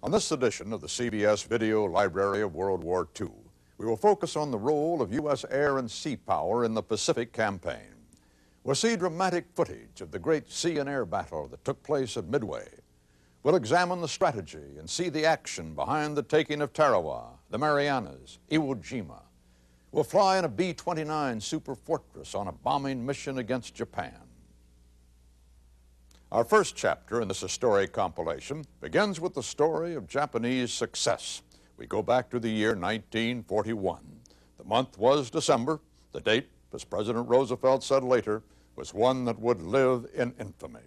On this edition of the CBS Video Library of World War II, we will focus on the role of U.S. air and sea power in the Pacific campaign. We'll see dramatic footage of the great sea and air battle that took place at Midway. We'll examine the strategy and see the action behind the taking of Tarawa, the Marianas, Iwo Jima. We'll fly in a B-29 Super Fortress on a bombing mission against Japan. Our first chapter in this historic compilation begins with the story of Japanese success. We go back to the year 1941. The month was December. The date, as President Roosevelt said later, was one that would live in infamy.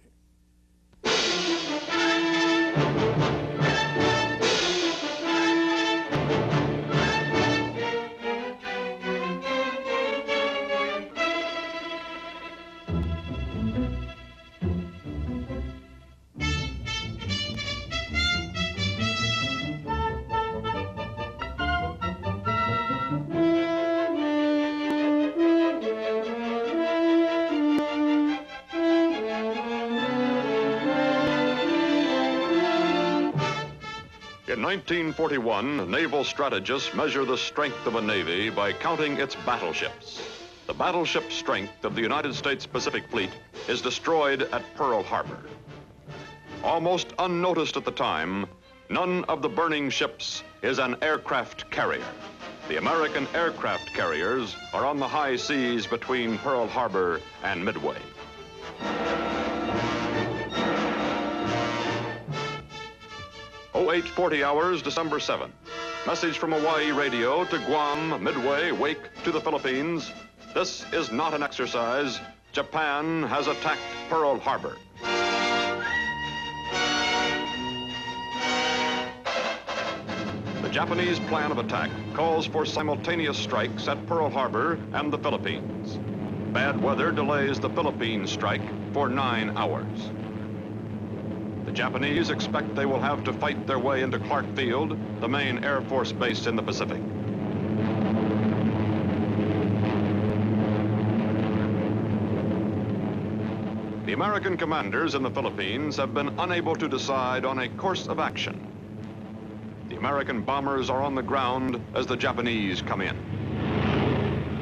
In 1941, naval strategists measure the strength of a navy by counting its battleships. The battleship strength of the United States Pacific Fleet is destroyed at Pearl Harbor. Almost unnoticed at the time, none of the burning ships is an aircraft carrier. The American aircraft carriers are on the high seas between Pearl Harbor and Midway. Oh, 8:40 hours, December 7th. Message from Hawaii radio to Guam, Midway, Wake to the Philippines. This is not an exercise. Japan has attacked Pearl Harbor. The Japanese plan of attack calls for simultaneous strikes at Pearl Harbor and the Philippines. Bad weather delays the Philippines strike for 9 hours. The Japanese expect they will have to fight their way into Clark Field, the main Air Force base in the Pacific. The American commanders in the Philippines have been unable to decide on a course of action. The American bombers are on the ground as the Japanese come in.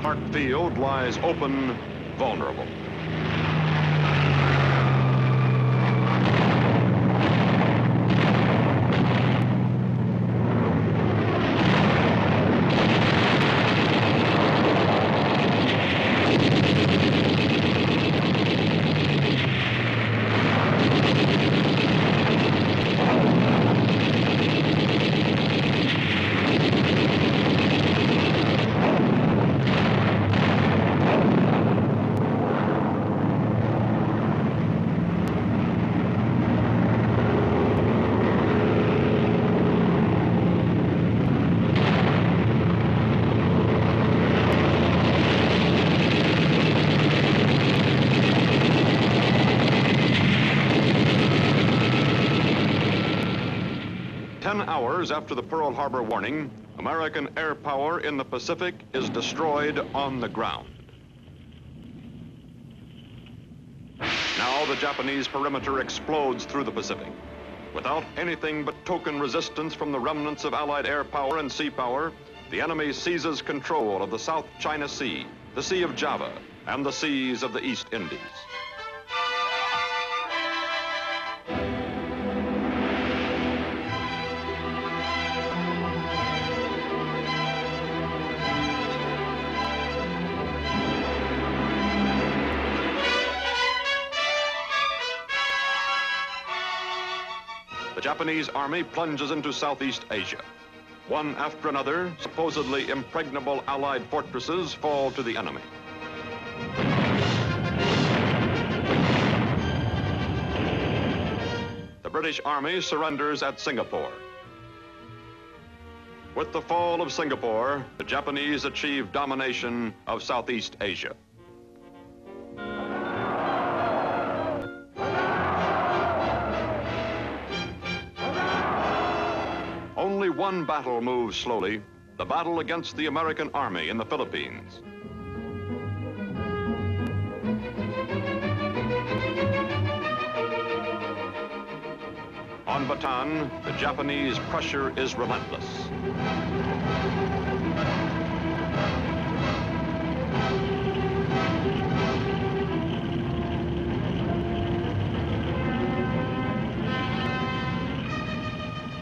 Clark Field lies open, vulnerable. Hours after the Pearl Harbor warning, American air power in the Pacific is destroyed on the ground. Now the Japanese perimeter explodes through the Pacific. Without anything but token resistance from the remnants of Allied air power and sea power, the enemy seizes control of the South China Sea, the Sea of Java, and the seas of the East Indies. The Japanese army plunges into Southeast Asia. One after another, supposedly impregnable Allied fortresses fall to the enemy. The British army surrenders at Singapore. With the fall of Singapore, the Japanese achieve domination of Southeast Asia. Only one battle moves slowly, the battle against the American army in the Philippines. On from Bataan, the Japanese pressure is relentless.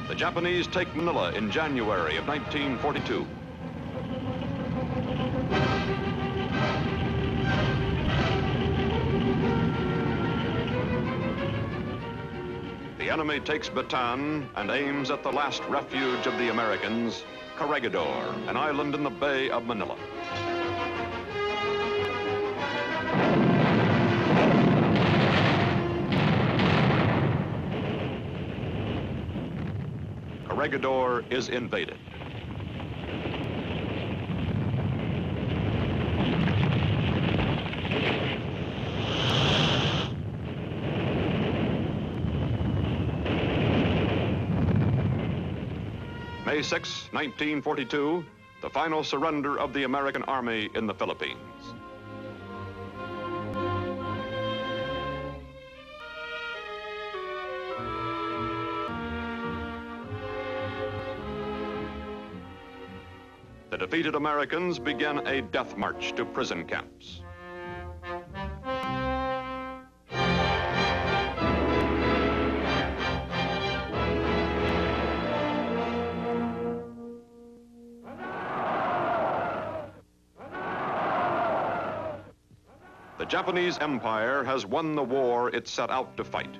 The Japanese take Manila in January of 1942. The enemy takes Bataan and aims at the last refuge of the Americans, Corregidor, an island in the Bay of Manila. Corregidor is invaded. May 6, 1942, the final surrender of the American Army in the Philippines. The defeated Americans began a death march to prison camps. The Japanese Empire has won the war it set out to fight.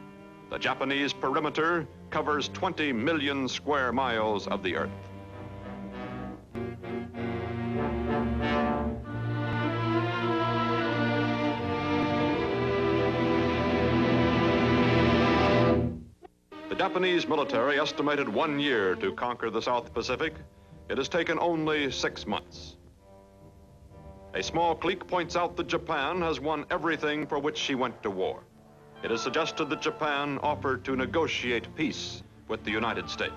The Japanese perimeter covers 20 million square miles of the earth. The Japanese military estimated 1 year to conquer the South Pacific. It has taken only 6 months. A small clique points out that Japan has won everything for which she went to war. It is suggested that Japan offered to negotiate peace with the United States.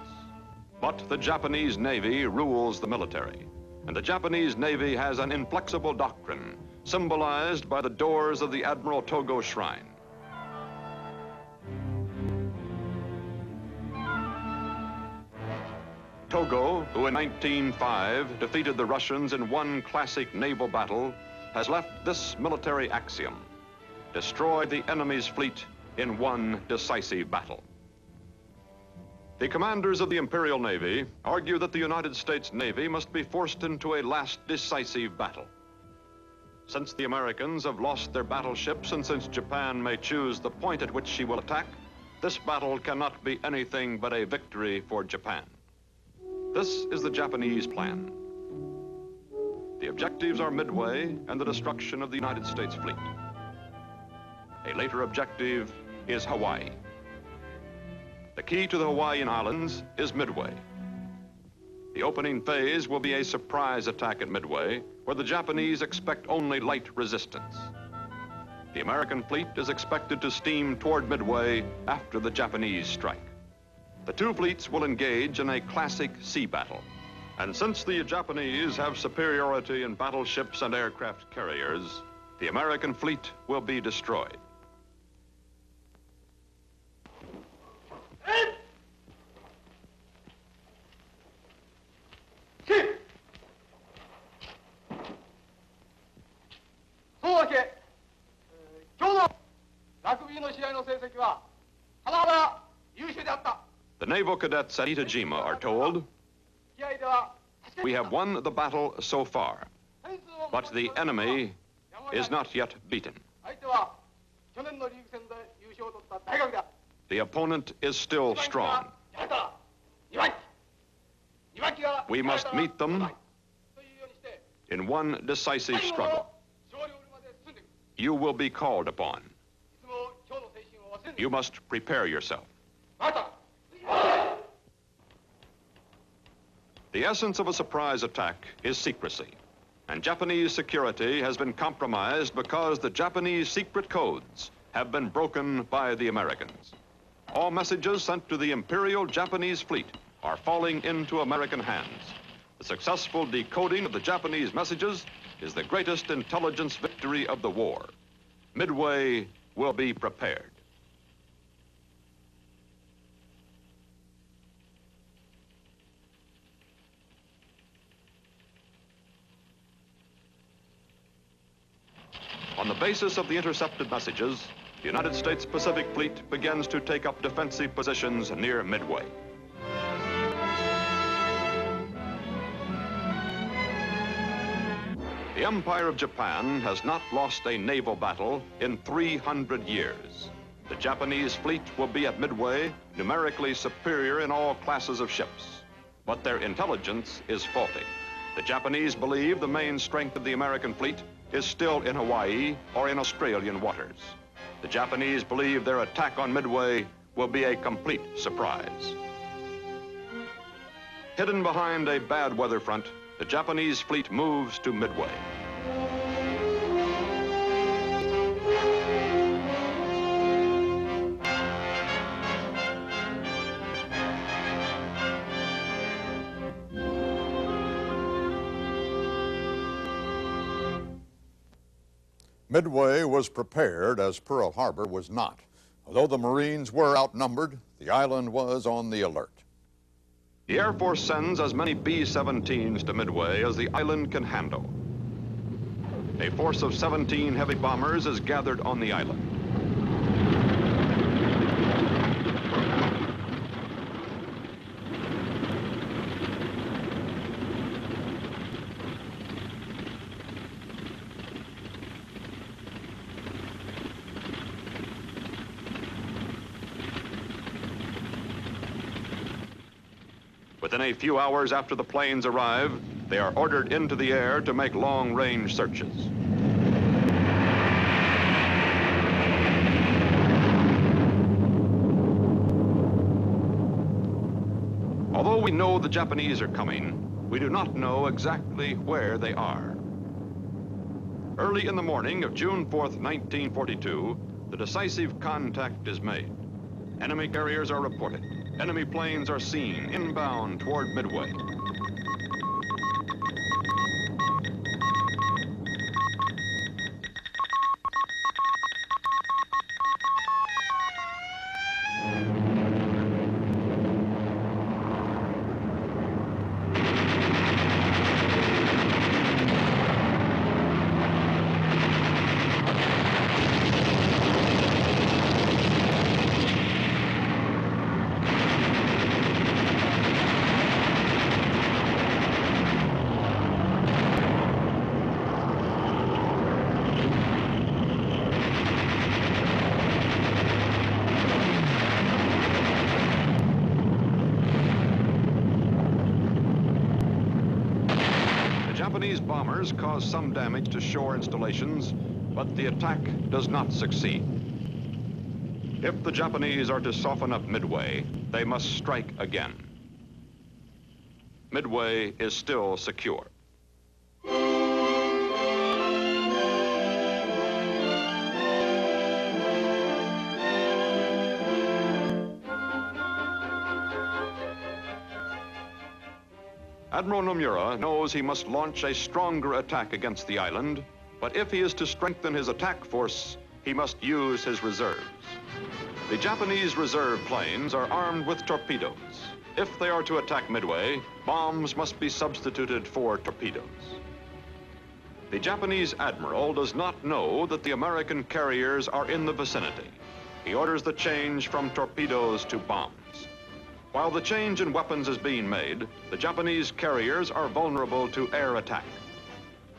But the Japanese Navy rules the military, and the Japanese Navy has an inflexible doctrine, symbolized by the doors of the Admiral Togo Shrine. Togo, who in 1905 defeated the Russians in one classic naval battle, has left this military axiom: destroy the enemy's fleet in one decisive battle. The commanders of the Imperial Navy argue that the United States Navy must be forced into a last decisive battle. Since the Americans have lost their battleships and since Japan may choose the point at which she will attack, this battle cannot be anything but a victory for Japan. This is the Japanese plan. The objectives are Midway and the destruction of the United States fleet. A later objective is Hawaii. The key to the Hawaiian Islands is Midway. The opening phase will be a surprise attack at Midway, where the Japanese expect only light resistance. The American fleet is expected to steam toward Midway after the Japanese strike. The two fleets will engage in a classic sea battle. And since the Japanese have superiority in battleships and aircraft carriers, the American fleet will be destroyed. The naval cadets at Itajima are told, we have won the battle so far, but the enemy is not yet beaten. The opponent is still strong. We must meet them in one decisive struggle. You will be called upon. You must prepare yourself. The essence of a surprise attack is secrecy, and Japanese security has been compromised because the Japanese secret codes have been broken by the Americans. All messages sent to the Imperial Japanese fleet are falling into American hands. The successful decoding of the Japanese messages is the greatest intelligence victory of the war. Midway will be prepared. On the basis of the intercepted messages, the United States Pacific Fleet begins to take up defensive positions near Midway. The Empire of Japan has not lost a naval battle in 300 years. The Japanese fleet will be at Midway, numerically superior in all classes of ships. But their intelligence is faulty. The Japanese believe the main strength of the American fleet is still in Hawaii or in Australian waters. The Japanese believe their attack on Midway will be a complete surprise. Hidden behind a bad weather front, the Japanese fleet moves to Midway. Midway was prepared as Pearl Harbor was not. Although the Marines were outnumbered, the island was on the alert. The Air Force sends as many B-17s to Midway as the island can handle. A force of 17 heavy bombers is gathered on the island. Within a few hours after the planes arrive, they are ordered into the air to make long-range searches. Although we know the Japanese are coming, we do not know exactly where they are. Early in the morning of June 4th, 1942, the decisive contact is made. Enemy carriers are reported. Enemy planes are seen inbound toward Midway. Japanese bombers cause some damage to shore installations, but the attack does not succeed. If the Japanese are to soften up Midway, they must strike again. Midway is still secure. Admiral Nomura knows he must launch a stronger attack against the island, but if he is to strengthen his attack force, he must use his reserves. The Japanese reserve planes are armed with torpedoes. If they are to attack Midway, bombs must be substituted for torpedoes. The Japanese admiral does not know that the American carriers are in the vicinity. He orders the change from torpedoes to bombs. While the change in weapons is being made, the Japanese carriers are vulnerable to air attack.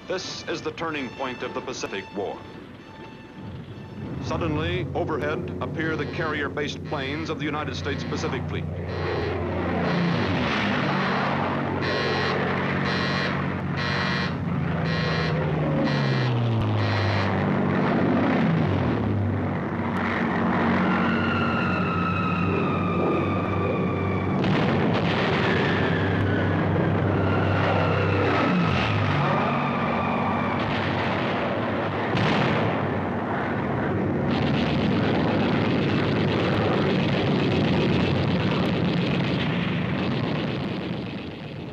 This is the turning point of the Pacific War. Suddenly, overhead appear the carrier-based planes of the United States Pacific Fleet.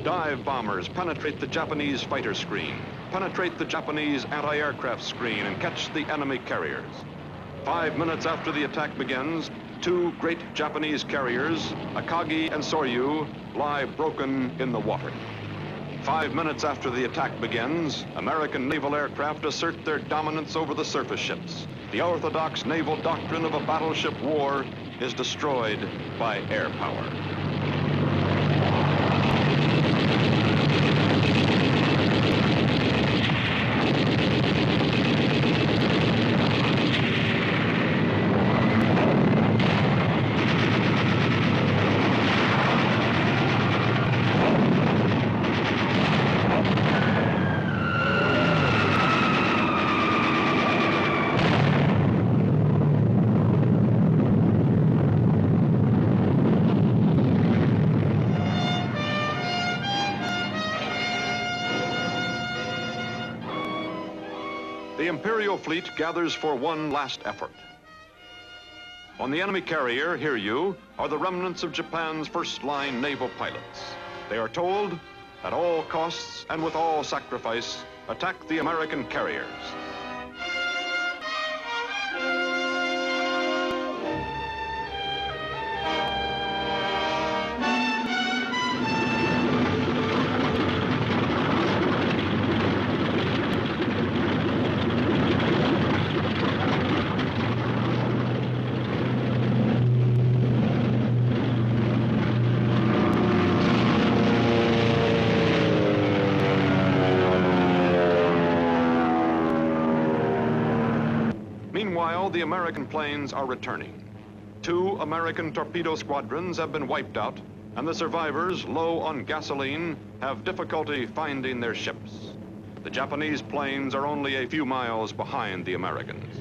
Dive bombers penetrate the Japanese fighter screen, penetrate the Japanese anti-aircraft screen, and catch the enemy carriers. 5 minutes after the attack begins, two great Japanese carriers, Akagi and Soryu, lie broken in the water. 5 minutes after the attack begins, American naval aircraft assert their dominance over the surface ships. The orthodox naval doctrine of a battleship war is destroyed by air power. The Imperial fleet gathers for one last effort. On the enemy carrier, hear you, are the remnants of Japan's first-line naval pilots. They are told, at all costs and with all sacrifice, attack the American carriers. Meanwhile, the American planes are returning. 2 American torpedo squadrons have been wiped out, and the survivors, low on gasoline, have difficulty finding their ships. The Japanese planes are only a few miles behind the Americans.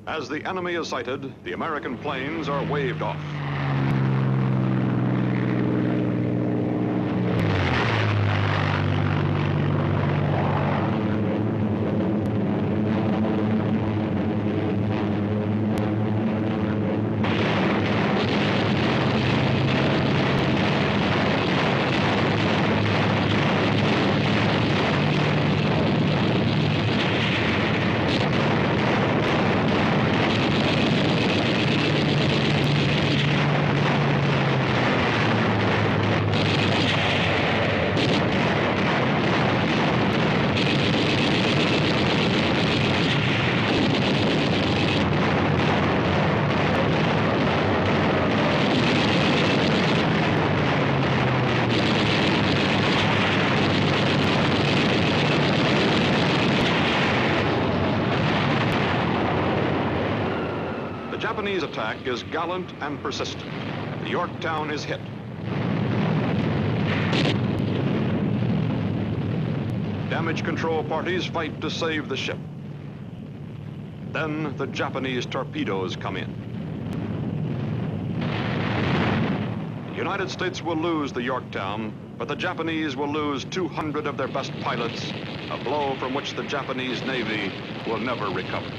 As the enemy is sighted, the American planes are waved off. The Japanese attack is gallant and persistent. The Yorktown is hit. Damage control parties fight to save the ship. Then the Japanese torpedoes come in. The United States will lose the Yorktown, but the Japanese will lose 200 of their best pilots, a blow from which the Japanese Navy will never recover.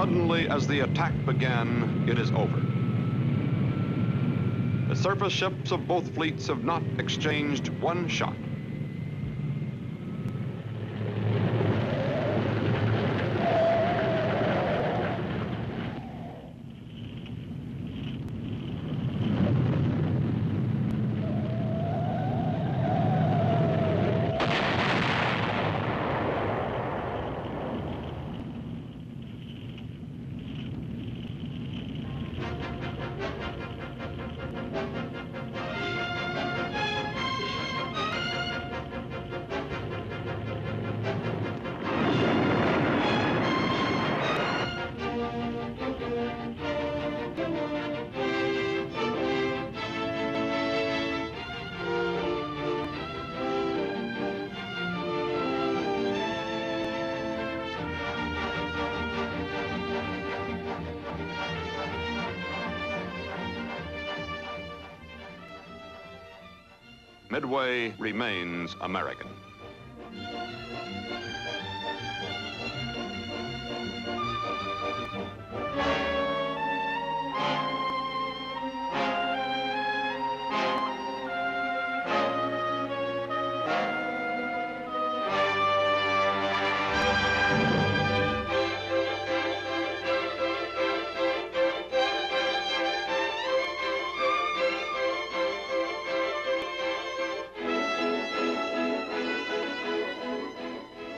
suddenly as the attack began, it is over. The surface ships of both fleets have not exchanged one shot. Midway remains American.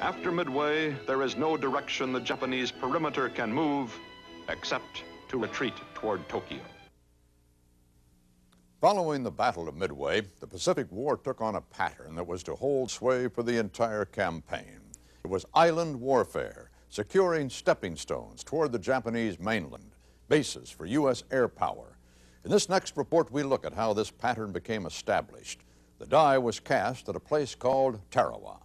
After Midway, there is no direction the Japanese perimeter can move except to retreat toward Tokyo. Following the Battle of Midway, the Pacific War took on a pattern that was to hold sway for the entire campaign. It was island warfare, securing stepping stones toward the Japanese mainland, bases for U.S. air power. In this next report, we look at how this pattern became established. The die was cast at a place called Tarawa.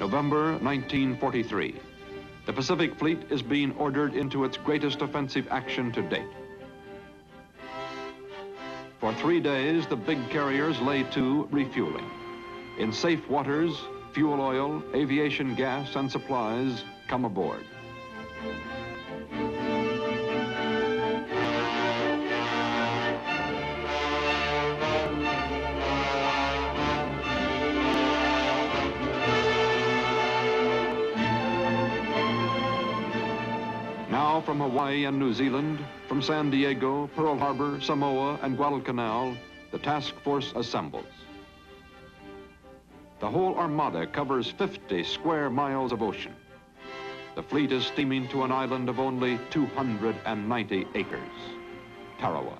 November 1943. The Pacific Fleet is being ordered into its greatest offensive action to date. For 3 days, the big carriers lay to refueling. In safe waters, fuel oil, aviation gas, and supplies come aboard. Now from Hawaii and New Zealand, from San Diego, Pearl Harbor, Samoa, and Guadalcanal, the task force assembles. The whole armada covers 50 square miles of ocean. The fleet is steaming to an island of only 290 acres, Tarawa.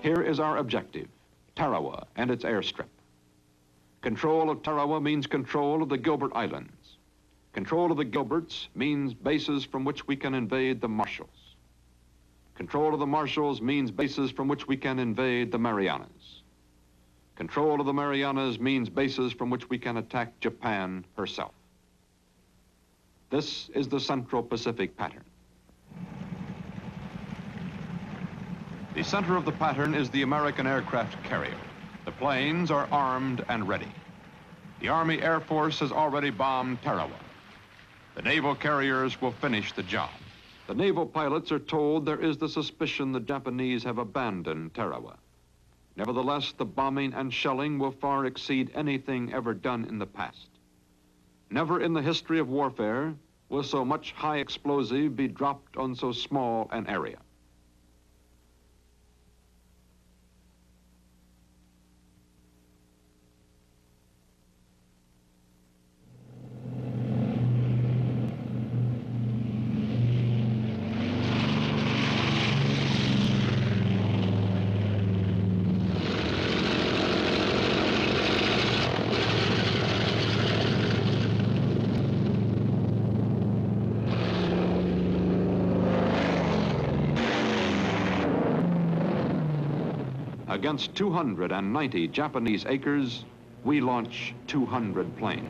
Here is our objective, Tarawa and its airstrip. Control of Tarawa means control of the Gilbert Islands. Control of the Gilberts means bases from which we can invade the Marshalls. Control of the Marshalls means bases from which we can invade the Marianas. Control of the Marianas means bases from which we can attack Japan herself. This is the Central Pacific pattern. The center of the pattern is the American aircraft carrier. The planes are armed and ready. The Army Air Force has already bombed Tarawa. The naval carriers will finish the job. The naval pilots are told there is the suspicion the Japanese have abandoned Tarawa. Nevertheless, the bombing and shelling will far exceed anything ever done in the past. Never in the history of warfare will so much high explosive be dropped on so small an area. Against 290 Japanese acres, we launch 200 planes.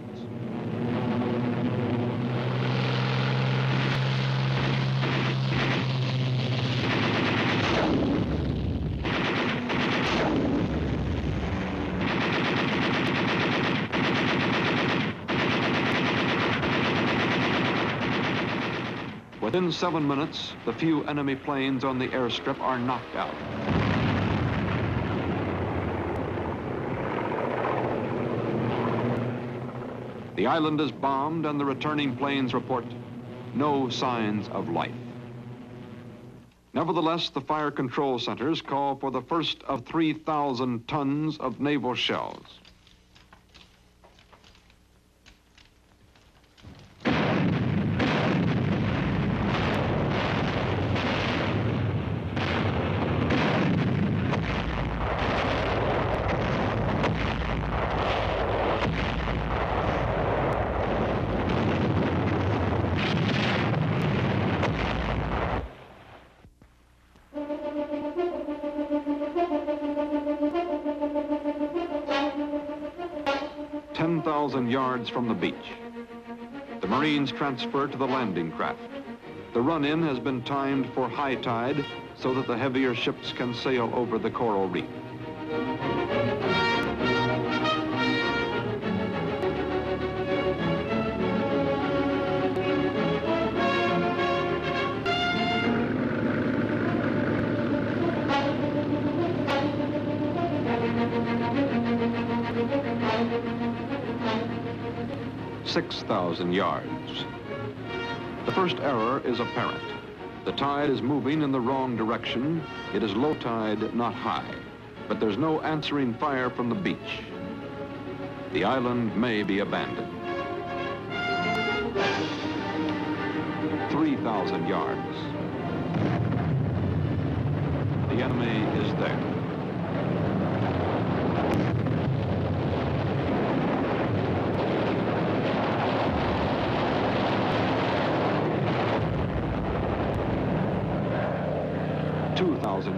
Within 7 minutes, the few enemy planes on the airstrip are knocked out. The island is bombed and the returning planes report no signs of life. Nevertheless, the fire control centers call for the first of 3,000 tons of naval shells. Yards from the beach. The Marines transfer to the landing craft. The run-in has been timed for high tide so that the heavier ships can sail over the coral reef. .6,000 yards. The first error is apparent. The tide is moving in the wrong direction. It is low tide, not high. But there's no answering fire from the beach. The island may be abandoned. 3,000 yards. The enemy is there.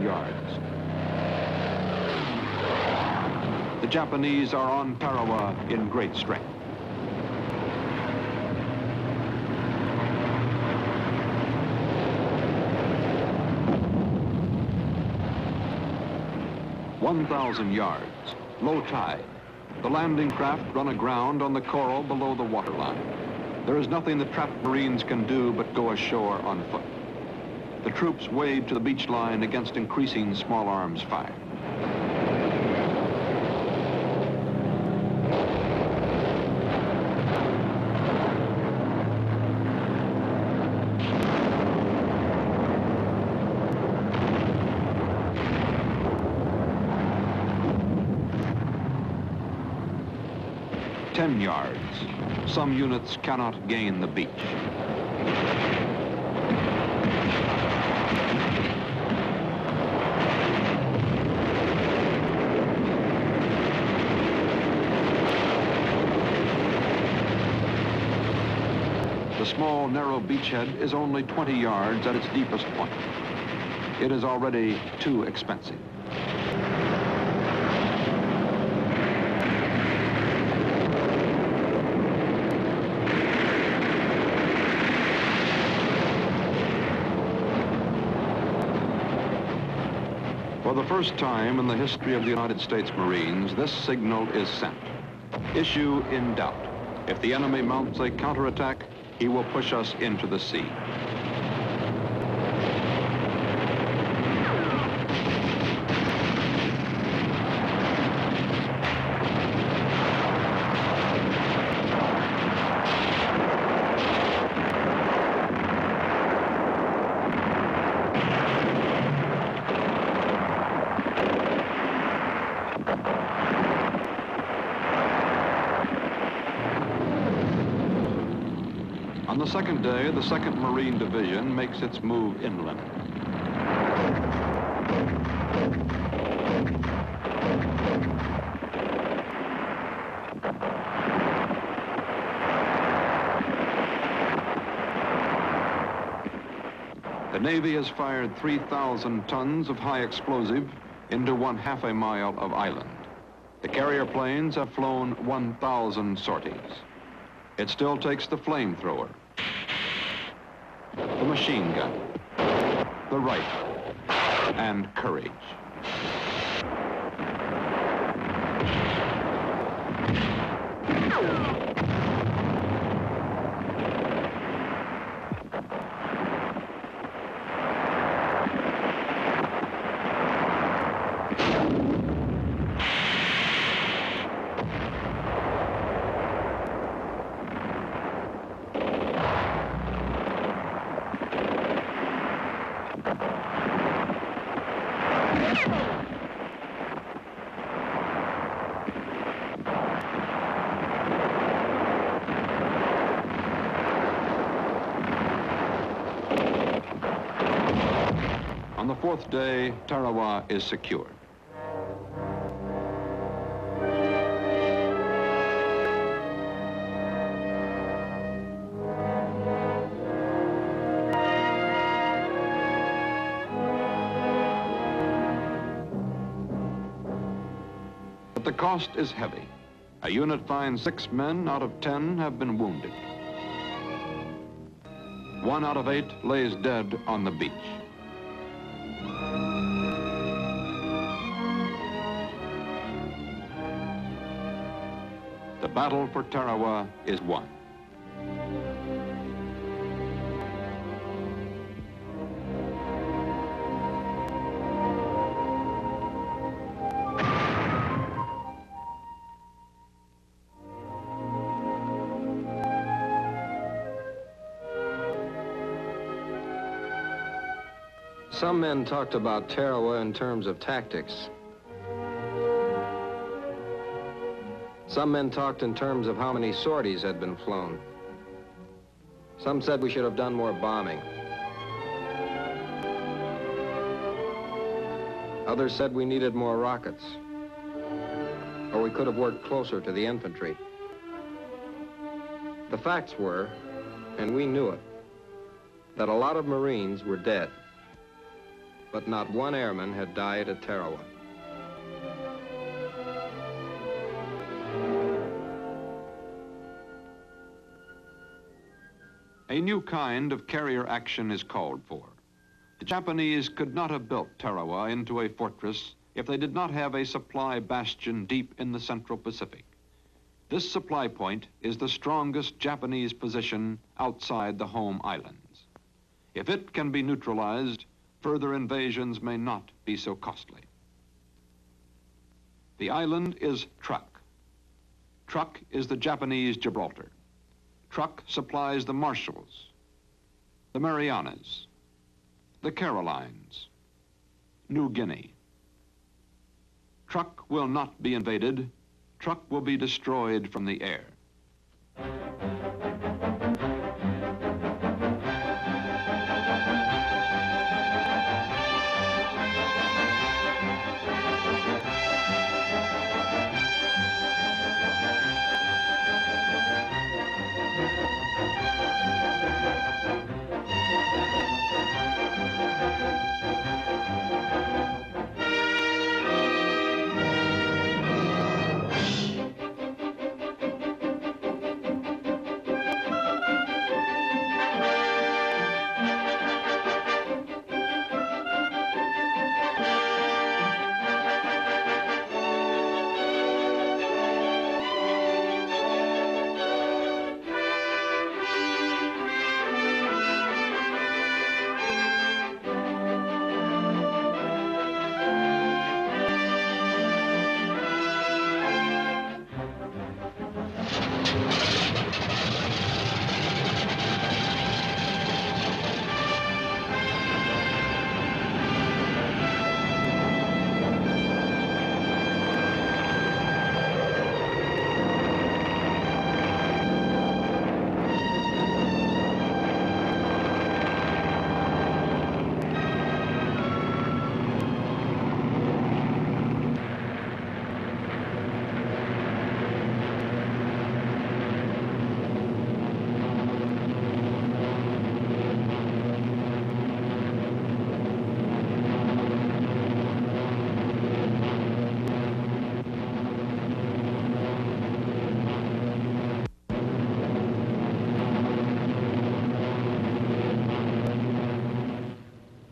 Yards. The Japanese are on Tarawa in great strength. .1,000 yards, low tide. The landing craft run aground on the coral below the waterline. There is nothing the trapped Marines can do but go ashore on foot. The troops wade to the beach line against increasing small arms fire. .10 yards. Some units cannot gain the beach. The small, narrow beachhead is only 20 yards at its deepest point. It is already too expensive. For the first time in the history of the United States Marines, this signal is sent. Issue in doubt. If the enemy mounts a counterattack, he will push us into the sea. On the second day, the 2nd Marine Division makes its move inland. The Navy has fired 3,000 tons of high explosive into 1/2 mile of island. The carrier planes have flown 1,000 sorties. It still takes the flamethrower, the machine gun, the rifle, and courage. On the 4th day, Tarawa is secured. But the cost is heavy. A unit finds 6 men out of 10 have been wounded. 1 out of 8 lays dead on the beach. The battle for Tarawa is won. Some men talked about Tarawa in terms of tactics. Some men talked in terms of how many sorties had been flown. Some said we should have done more bombing. Others said we needed more rockets, or we could have worked closer to the infantry. The facts were, and we knew it, that a lot of Marines were dead, but not one airman had died at Tarawa. A new kind of carrier action is called for. The Japanese could not have built Tarawa into a fortress if they did not have a supply bastion deep in the Central Pacific. This supply point is the strongest Japanese position outside the home islands. If it can be neutralized, further invasions may not be so costly. The island is Truk. Truk is the Japanese Gibraltar. Truk supplies the Marshalls, the Marianas, the Carolines, New Guinea. Truk will not be invaded. Truk will be destroyed from the air.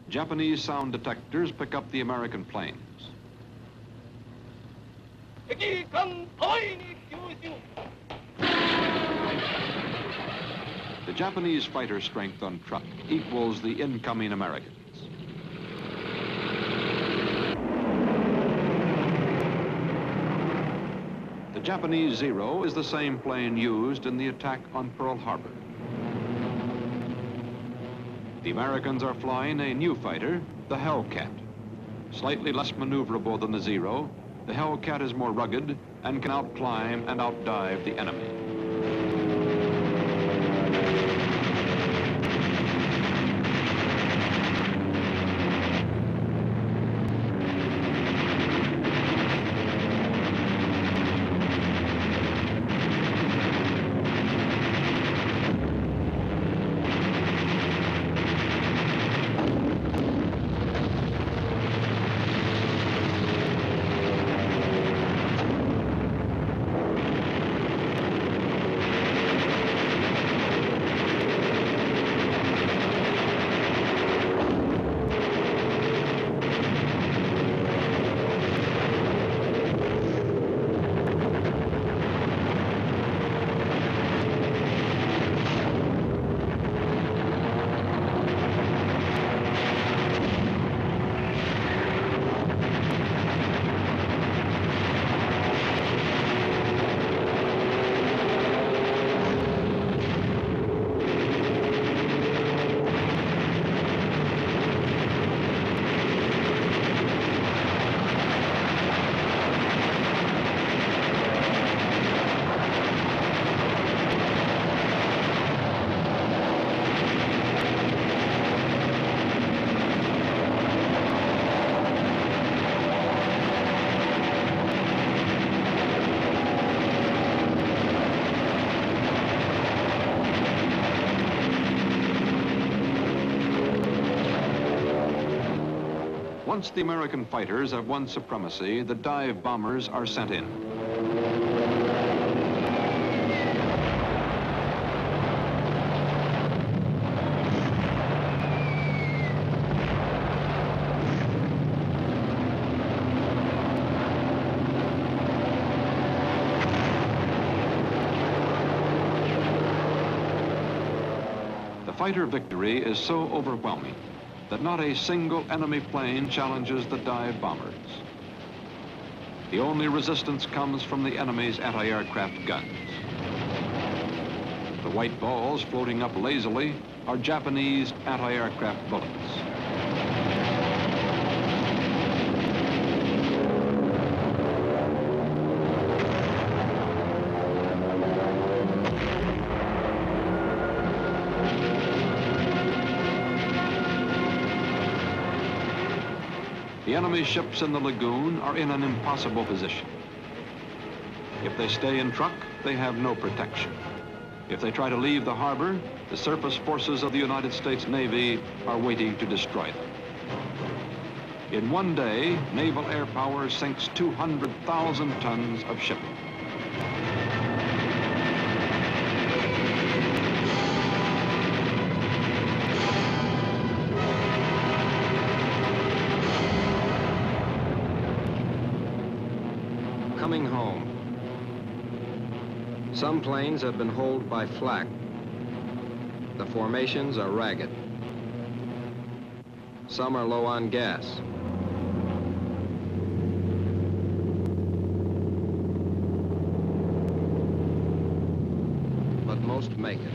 Japanese sound detectors pick up the American planes. The Japanese fighter strength on truck equals the incoming Americans. The Japanese Zero is the same plane used in the attack on Pearl Harbor. The Americans are flying a new fighter, the Hellcat. Slightly less maneuverable than the Zero, the Hellcat is more rugged and can outclimb and outdive the enemy. Once the American fighters have won supremacy, the dive bombers are sent in. The fighter victory is so overwhelming that not a single enemy plane challenges the dive bombers. The only resistance comes from the enemy's anti-aircraft guns. The white balls floating up lazily are Japanese anti-aircraft bullets. The enemy ships in the lagoon are in an impossible position. If they stay in truck, they have no protection. If they try to leave the harbor, the surface forces of the United States Navy are waiting to destroy them. In one day, naval air power sinks 200,000 tons of shipping. Coming home. Some planes have been holed by flak. The formations are ragged. Some are low on gas. But most make it.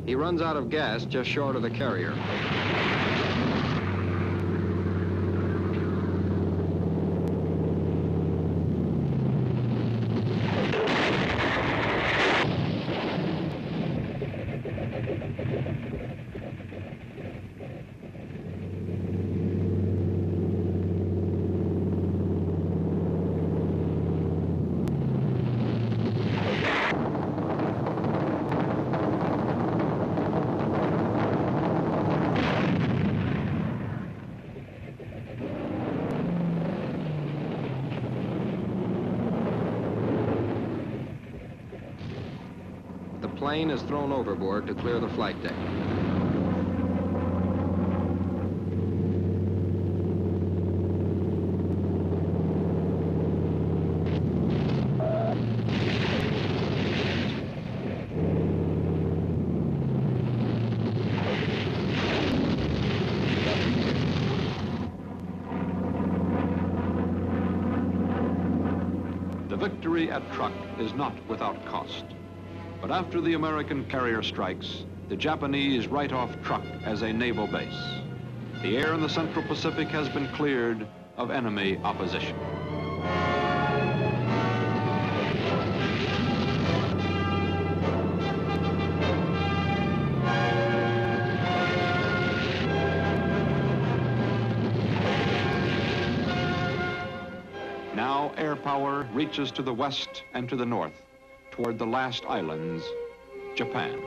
He runs out of gas just short of the carrier. plane is thrown overboard to clear the flight deck. Victory at Truk is not without cost. But after the American carrier strikes, the Japanese write off Truk as a naval base. The air in the Central Pacific has been cleared of enemy opposition. Now air power reaches to the west and to the north, toward the last islands, Japan.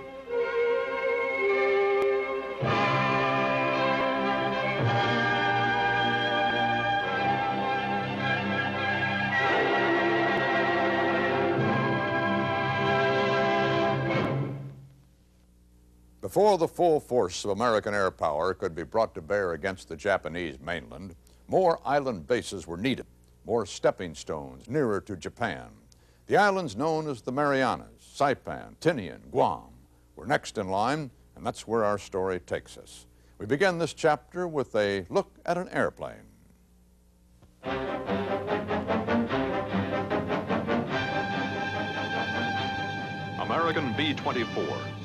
Before the full force of American air power could be brought to bear against the Japanese mainland, more island bases were needed, more stepping stones nearer to Japan. The islands known as the Marianas, Saipan, Tinian, Guam were next in line, and that's where our story takes us. We begin this chapter with a look at an airplane. American B-24s,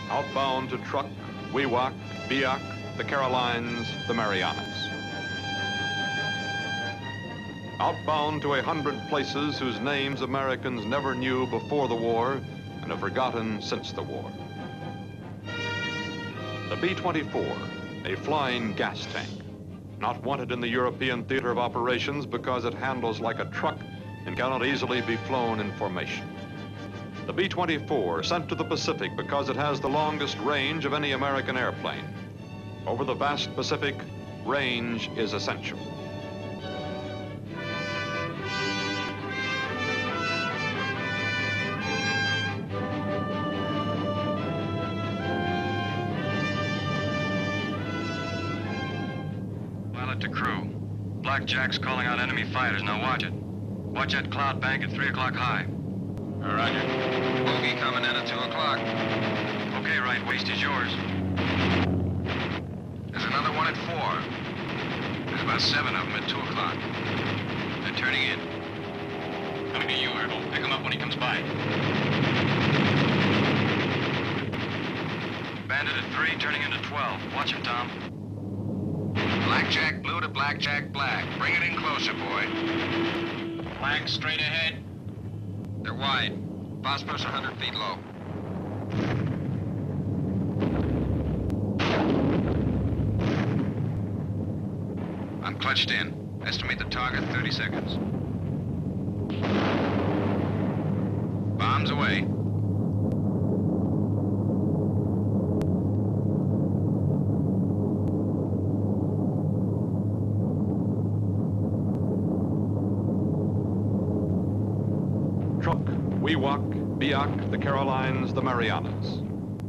outbound to Truk, Wewak, Biak, the Carolines, the Marianas. Outbound to 100 places whose names Americans never knew before the war and have forgotten since the war. The B-24, a flying gas tank, not wanted in the European theater of operations because it handles like a truck and cannot easily be flown in formation. The B-24 sent to the Pacific because it has the longest range of any American airplane. Over the vast Pacific, range is essential. To crew. Blackjack's calling out enemy fighters. Now watch it. Watch that cloud bank at 3 o'clock high. Roger. Bogey coming in at 2 o'clock. Okay, right waist is yours. There's another one at 4. There's about 7 of them at 2 o'clock. They're turning in. Gonna be you, Ergo. Pick him up when he comes by. Bandit at 3, turning into 12. Watch him, Tom. Blackjack blue to blackjack black. Bring it in closer, boy. Black straight ahead. They're wide. Phosphorus 100 feet low. I'm clutched in. Estimate the target 30 seconds. Bombs away. Wewak, Biak, the Carolines, the Marianas.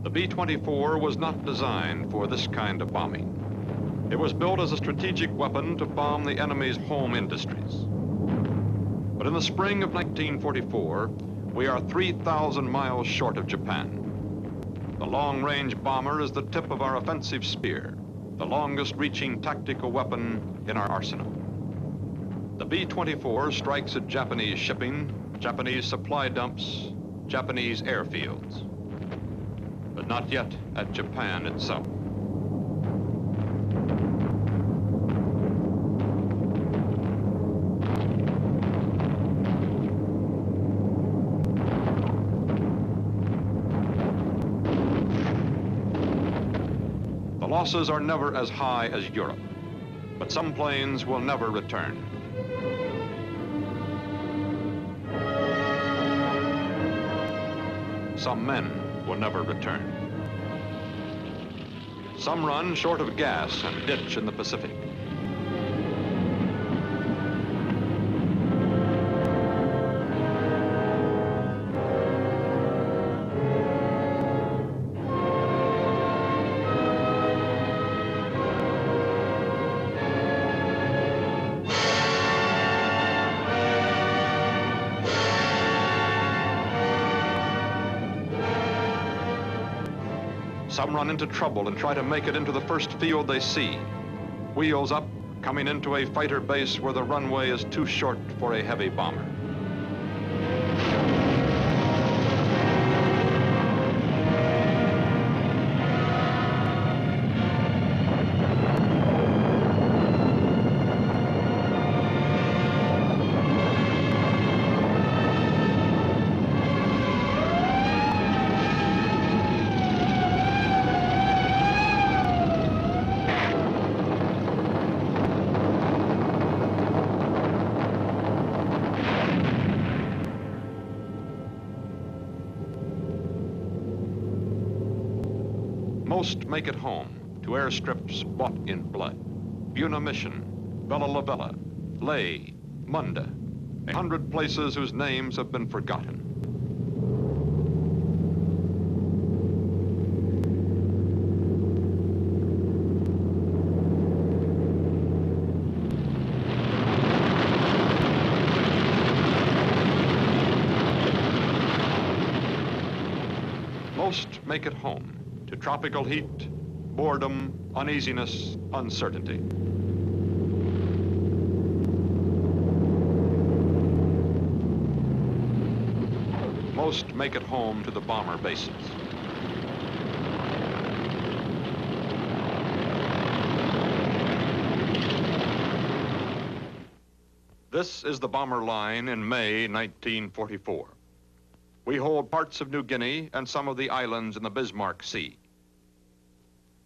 The B-24 was not designed for this kind of bombing. It was built as a strategic weapon to bomb the enemy's home industries. But in the spring of 1944, we are 3,000 miles short of Japan. The long-range bomber is the tip of our offensive spear, the longest-reaching tactical weapon in our arsenal. The B-24 strikes at Japanese shipping, Japanese supply dumps, Japanese airfields, but not yet at Japan itself. The losses are never as high as Europe, but some planes will never return. Some men will never return. Some run short of gas and ditch in the Pacific. Some run into trouble and try to make it into the first field they see. Wheels up, coming into a fighter base where the runway is too short for a heavy bomber. Most make it home to airstrips bought in blood. Buna Mission, Bella Lavella, Ley, Munda, 100 places whose names have been forgotten. Most make it home to tropical heat, boredom, uneasiness, uncertainty. Most make it home to the bomber bases. This is the bomber line in May 1944. We hold parts of New Guinea and some of the islands in the Bismarck Sea.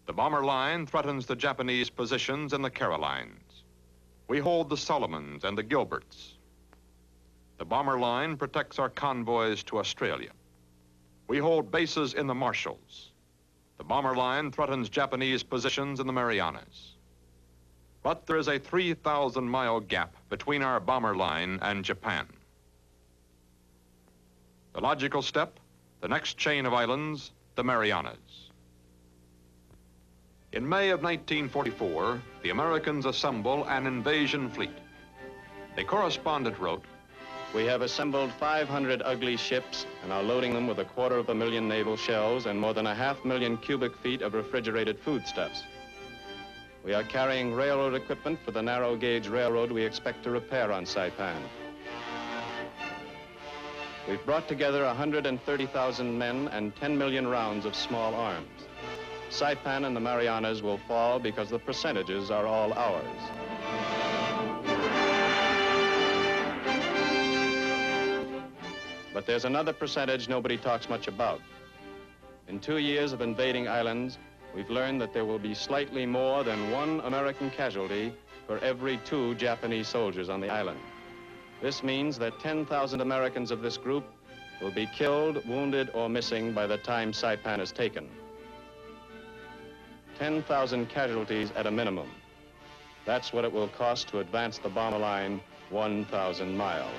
The bomber line threatens the Japanese positions in the Carolines. We hold the Solomons and the Gilberts. The bomber line protects our convoys to Australia. We hold bases in the Marshalls. The bomber line threatens Japanese positions in the Marianas. But there is a 3,000-mile gap between our bomber line and Japan. The logical step, the next chain of islands, the Marianas. In May of 1944, the Americans assemble an invasion fleet. A correspondent wrote, We have assembled 500 ugly ships and are loading them with 250,000 naval shells and more than 500,000 cubic feet of refrigerated foodstuffs. We are carrying railroad equipment for the narrow gauge railroad we expect to repair on Saipan. We've brought together 130,000 men and 10 million rounds of small arms. Saipan and the Marianas will fall because the percentages are all ours. But there's another percentage nobody talks much about. In 2 years of invading islands, we've learned that there will be slightly more than 1 American casualty for every 2 Japanese soldiers on the island. This means that 10,000 Americans of this group will be killed, wounded, or missing by the time Saipan is taken. 10,000 casualties at a minimum. That's what it will cost to advance the bomber line 1,000 miles.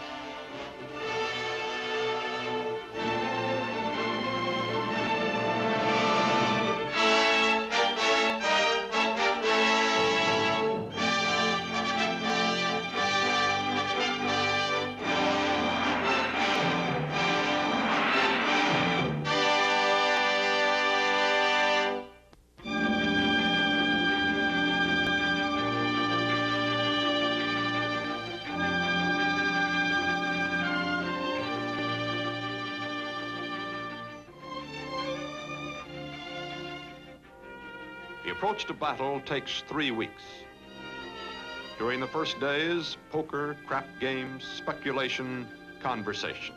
The approach to battle takes 3 weeks. During the first days, poker, crap games, speculation, conversation.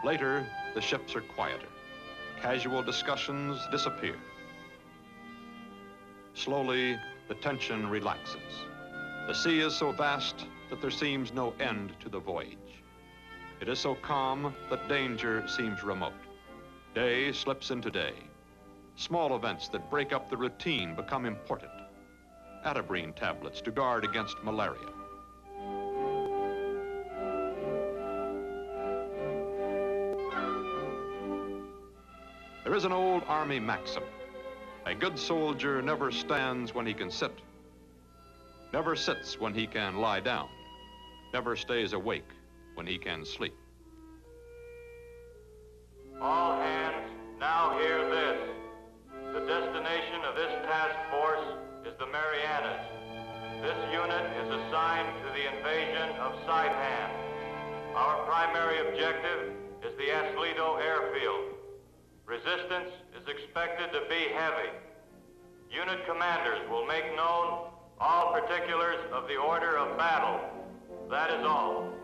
Later, the ships are quieter. Casual discussions disappear. Slowly, the tension relaxes. The sea is so vast that there seems no end to the voyage. It is so calm that danger seems remote. Day slips into day. Small events that break up the routine become important. Atabrine tablets to guard against malaria. There is an old Army maxim. A good soldier never stands when he can sit, never sits when he can lie down, never stays awake when he can sleep. All hands, now hear this. The destination of this task force is the Marianas. This unit is assigned to the invasion of Saipan. Our primary objective is the Aslido airfield. Resistance is expected to be heavy. Unit commanders will make known all particulars of the order of battle. That is all.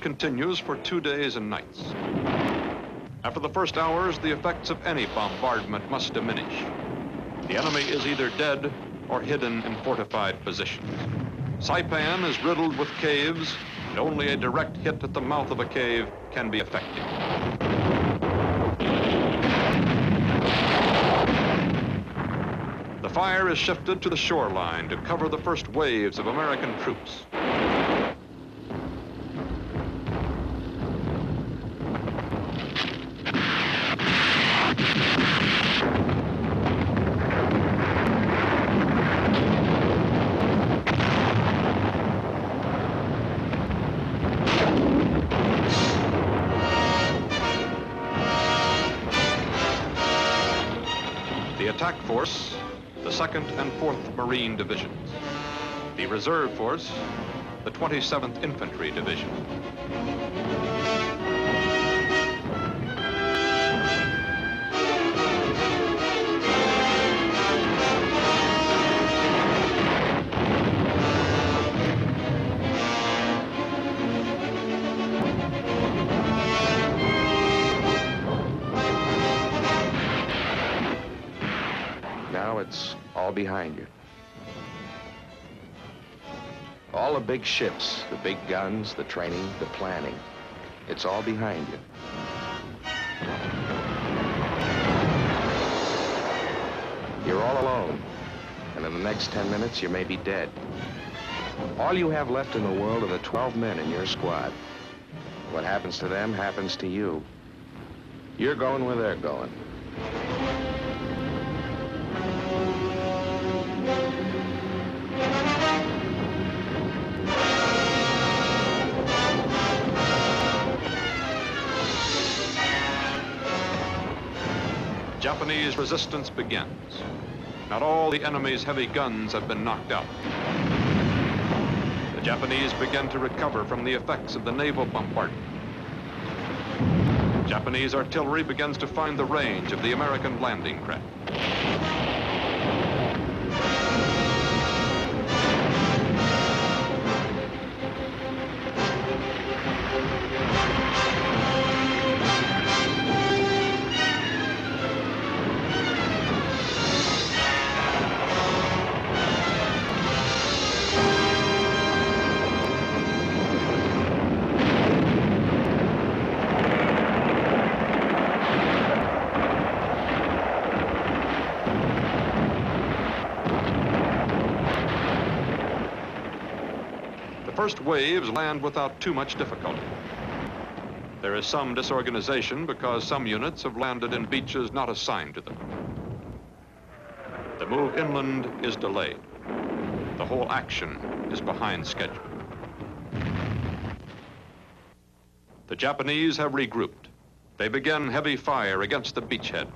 Continues for 2 days and nights. After the first hours, the effects of any bombardment must diminish. The enemy is either dead or hidden in fortified positions. Saipan is riddled with caves, and only a direct hit at the mouth of a cave can be effective. The fire is shifted to the shoreline to cover the first waves of American troops. Attack force, the 2nd and 4th Marine Divisions. The reserve force, the 27th Infantry Division. It's all behind you. All the big ships, the big guns, the training, the planning, it's all behind you. You're all alone, and in the next 10 minutes you may be dead. All you have left in the world are the 12 men in your squad. What happens to them happens to you. You're going where they're going. Japanese resistance begins. Not all the enemy's heavy guns have been knocked out. The Japanese begin to recover from the effects of the naval bombardment. Japanese artillery begins to find the range of the American landing craft. The first waves land without too much difficulty. There is some disorganization because some units have landed in beaches not assigned to them. The move inland is delayed. The whole action is behind schedule. The Japanese have regrouped. They begin heavy fire against the beachhead.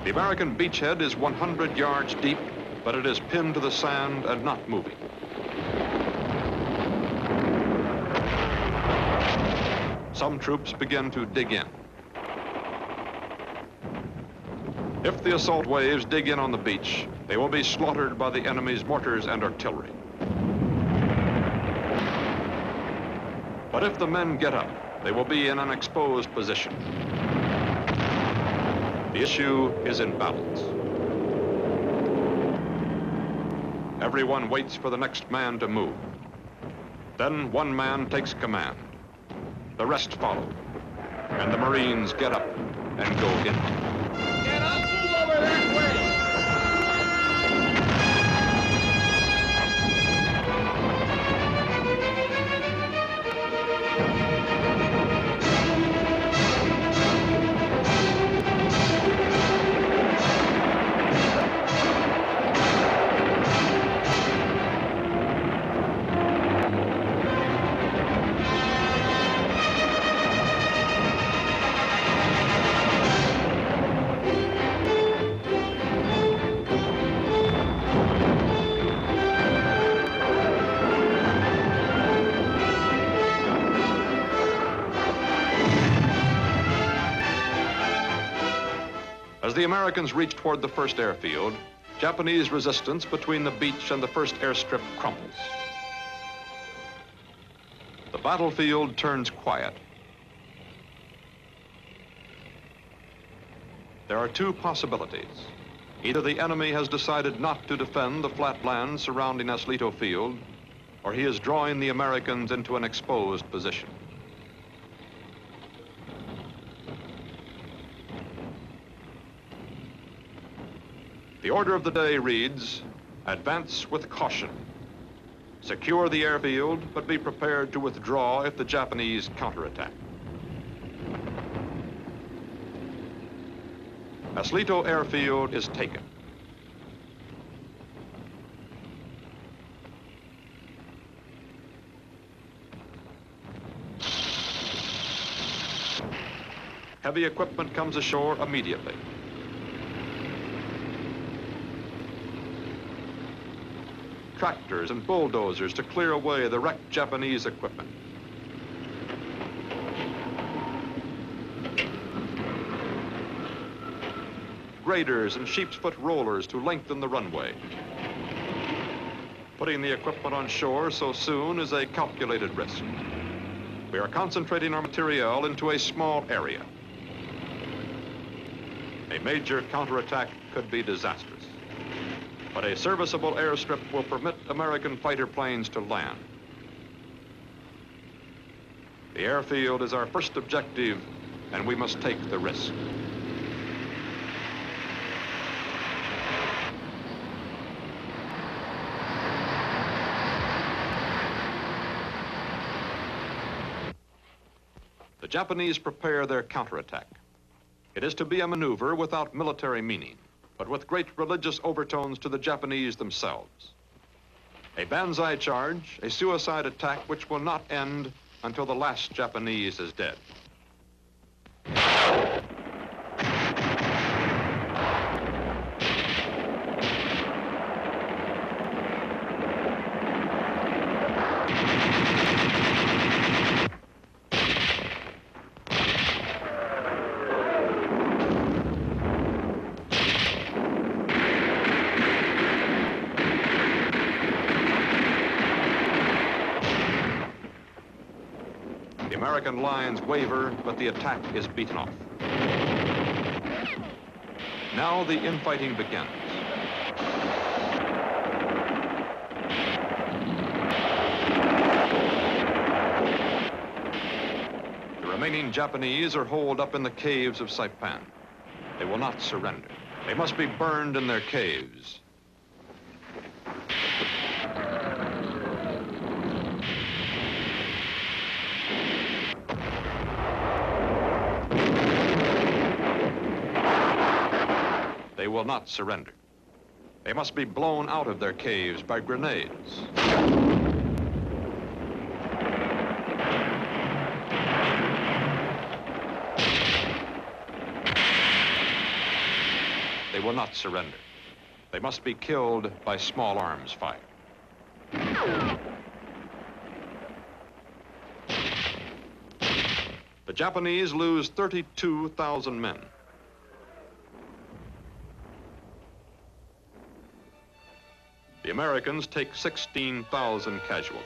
The American beachhead is 100 yards deep, but it is pinned to the sand and not moving. Some troops begin to dig in. If the assault waves dig in on the beach, they will be slaughtered by the enemy's mortars and artillery. But if the men get up, they will be in an exposed position. The issue is in balance. Everyone waits for the next man to move. Then one man takes command. The rest follow, and the Marines get up and go in. Get up, move over that way! As the Americans reach toward the first airfield, Japanese resistance between the beach and the first airstrip crumbles. The battlefield turns quiet. There are two possibilities. Either the enemy has decided not to defend the flat land surrounding Eslito Field, or he is drawing the Americans into an exposed position. The order of the day reads, advance with caution. Secure the airfield, but be prepared to withdraw if the Japanese counterattack. Eslito Airfield is taken. Heavy equipment comes ashore immediately. Tractors and bulldozers to clear away the wrecked Japanese equipment. Graders and sheep's foot rollers to lengthen the runway. Putting the equipment on shore so soon is a calculated risk. We are concentrating our material into a small area. A major counterattack could be disastrous. But a serviceable airstrip will permit American fighter planes to land. The airfield is our first objective, and we must take the risk. The Japanese prepare their counterattack. It is to be a maneuver without military meaning, but with great religious overtones to the Japanese themselves. A banzai charge, a suicide attack which will not end until the last Japanese is dead. American lines waver, but the attack is beaten off. Now the infighting begins. The remaining Japanese are holed up in the caves of Saipan. They will not surrender. They must be burned in their caves. They will not surrender. They must be blown out of their caves by grenades. They will not surrender. They must be killed by small arms fire. The Japanese lose 32,000 men. The Americans take 16,000 casualties.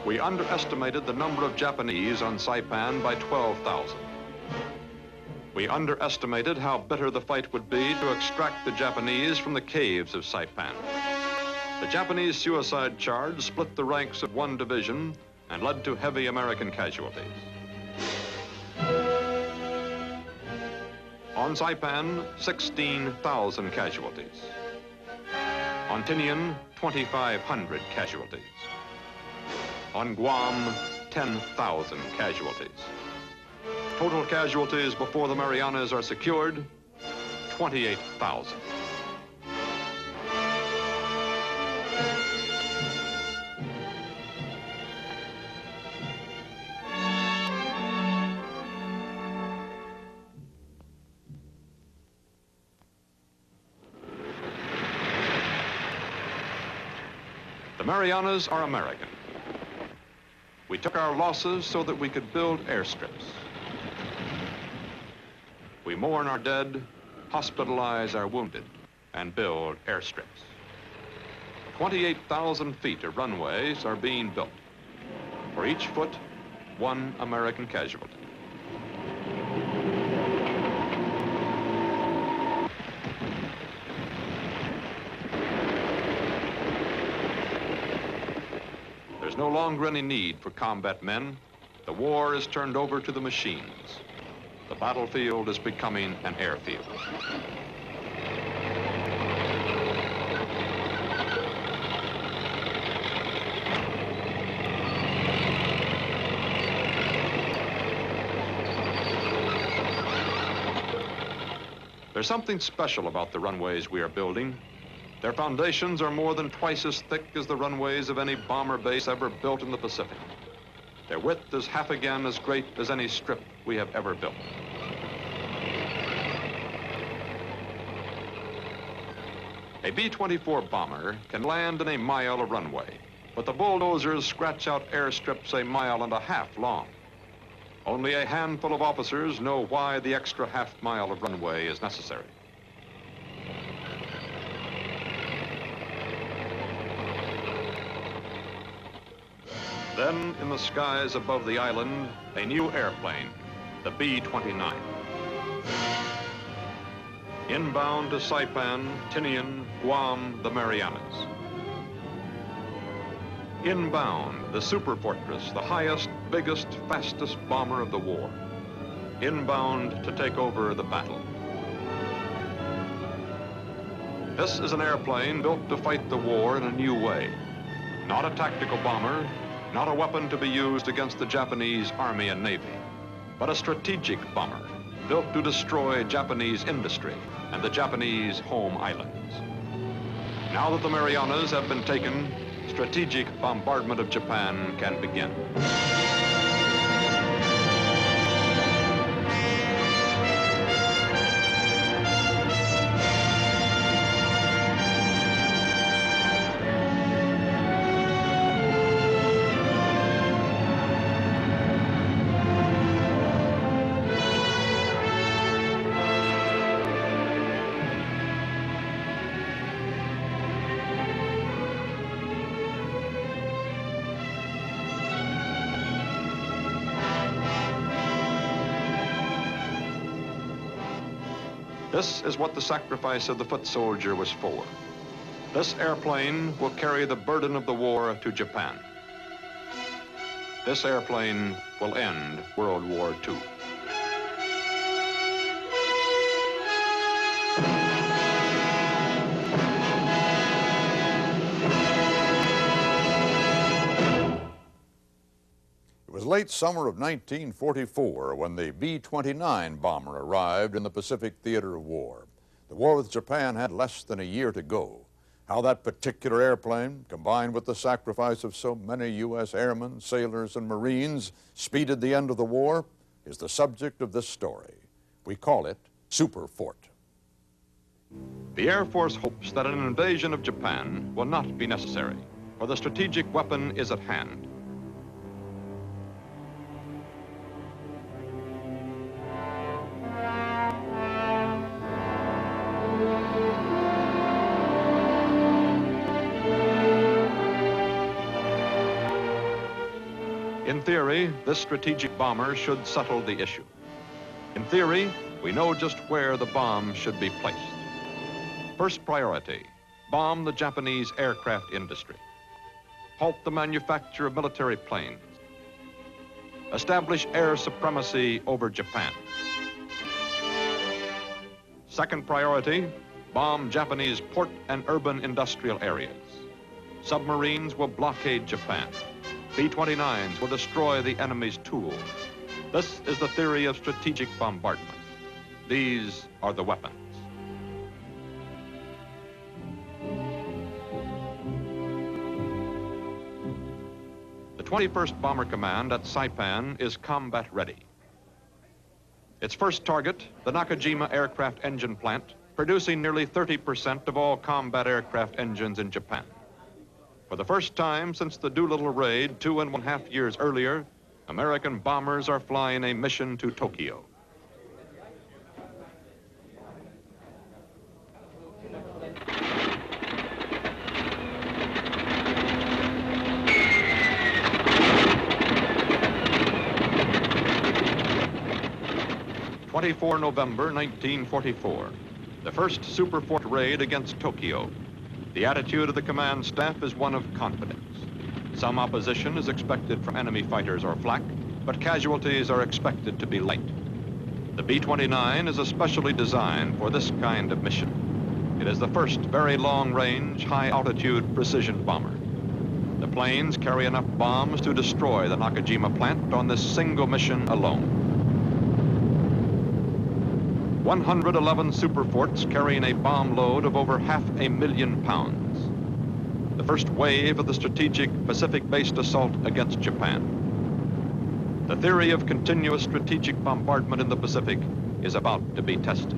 We underestimated the number of Japanese on Saipan by 12,000. We underestimated how bitter the fight would be to extract the Japanese from the caves of Saipan. The Japanese suicide charge split the ranks of one division and led to heavy American casualties. On Saipan, 16,000 casualties. On Tinian, 2,500 casualties. On Guam, 10,000 casualties. Total casualties before the Marianas are secured, 28,000. The Marianas are American. We took our losses so that we could build airstrips. We mourn our dead, hospitalize our wounded, and build airstrips. 28,000 feet of runways are being built. For each foot, one American casualty. There's no longer any need for combat men. The war is turned over to the machines. The battlefield is becoming an airfield. There's something special about the runways we are building. Their foundations are more than twice as thick as the runways of any bomber base ever built in the Pacific. Their width is half again as great as any strip we have ever built. A B-24 bomber can land in a mile of runway, but the bulldozers scratch out airstrips a mile and a half long. Only a handful of officers know why the extra half mile of runway is necessary. Then, in the skies above the island, a new airplane, the B-29. Inbound to Saipan, Tinian, Guam, the Marianas. Inbound, the super fortress, the highest, biggest, fastest bomber of the war. Inbound to take over the battle. This is an airplane built to fight the war in a new way. Not a tactical bomber, not a weapon to be used against the Japanese Army and Navy, but a strategic bomber built to destroy Japanese industry and the Japanese home islands. Now that the Marianas have been taken, strategic bombardment of Japan can begin. This is what the sacrifice of the foot soldier was for. This airplane will carry the burden of the war to Japan. This airplane will end World War II. It was late summer of 1944 when the B-29 bomber arrived in the Pacific theater of war. The war with Japan had less than a year to go. How that particular airplane, combined with the sacrifice of so many U.S. airmen, sailors, and Marines, speeded the end of the war, is the subject of this story. We call it Super Fort. The Air Force hopes that an invasion of Japan will not be necessary, for the strategic weapon is at hand. In theory, this strategic bomber should settle the issue. In theory, we know just where the bomb should be placed. First priority, bomb the Japanese aircraft industry. Halt the manufacture of military planes. Establish air supremacy over Japan. Second priority, bomb Japanese port and urban industrial areas. Submarines will blockade Japan. B-29s will destroy the enemy's tools. This is the theory of strategic bombardment. These are the weapons. The 21st Bomber Command at Saipan is combat ready. Its first target, the Nakajima Aircraft Engine Plant, producing nearly 30% of all combat aircraft engines in Japan. For the first time since the Doolittle raid 2.5 years earlier, American bombers are flying a mission to Tokyo. November 1944, the first Super Fort raid against Tokyo. The attitude of the command staff is one of confidence. Some opposition is expected from enemy fighters or flak, but casualties are expected to be light. The B-29 is especially designed for this kind of mission. It is the first very long-range, high-altitude precision bomber. The planes carry enough bombs to destroy the Nakajima plant on this single mission alone. 111 Super Forts carrying a bomb load of over 500,000 pounds. The first wave of the strategic Pacific-based assault against Japan. The theory of continuous strategic bombardment in the Pacific is about to be tested.